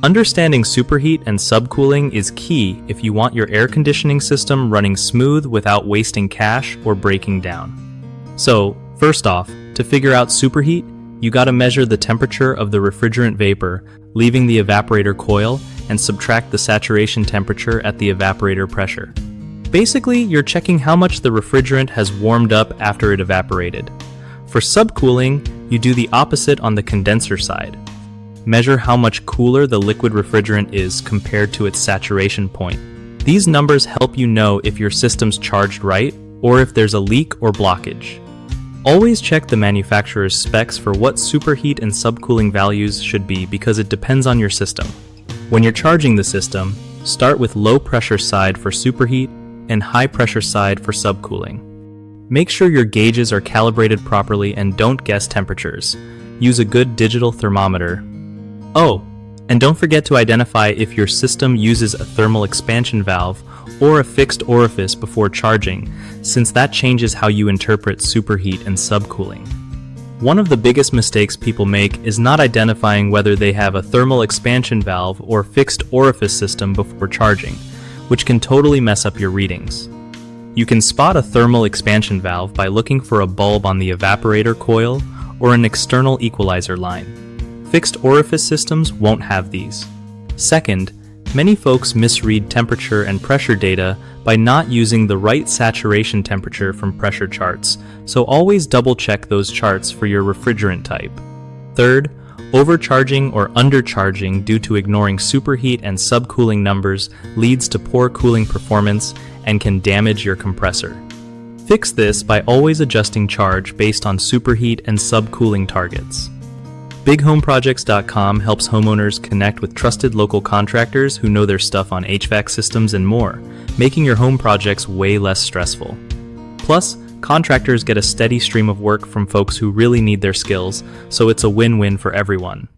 Understanding superheat and subcooling is key if you want your air conditioning system running smooth without wasting cash or breaking down. So, first off, to figure out superheat, you gotta measure the temperature of the refrigerant vapor, leaving the evaporator coil, and subtract the saturation temperature at the evaporator pressure. Basically, you're checking how much the refrigerant has warmed up after it evaporated. For subcooling, you do the opposite on the condenser side. Measure how much cooler the liquid refrigerant is compared to its saturation point. These numbers help you know if your system's charged right or if there's a leak or blockage. Always check the manufacturer's specs for what superheat and subcooling values should be because it depends on your system. When you're charging the system, start with low pressure side for superheat and high pressure side for subcooling. Make sure your gauges are calibrated properly and don't guess temperatures. Use a good digital thermometer. Oh, and don't forget to identify if your system uses a thermal expansion valve or a fixed orifice before charging, since that changes how you interpret superheat and subcooling. One of the biggest mistakes people make is not identifying whether they have a thermal expansion valve or fixed orifice system before charging, which can totally mess up your readings. You can spot a thermal expansion valve by looking for a bulb on the evaporator coil or an external equalizer line. Fixed orifice systems won't have these. Second, many folks misread temperature and pressure data by not using the right saturation temperature from pressure charts, so always double-check those charts for your refrigerant type. Third, overcharging or undercharging due to ignoring superheat and subcooling numbers leads to poor cooling performance and can damage your compressor. Fix this by always adjusting charge based on superheat and subcooling targets. BigHomeProjects.com helps homeowners connect with trusted local contractors who know their stuff on HVAC systems and more, making your home projects way less stressful. Plus, contractors get a steady stream of work from folks who really need their skills, so it's a win-win for everyone.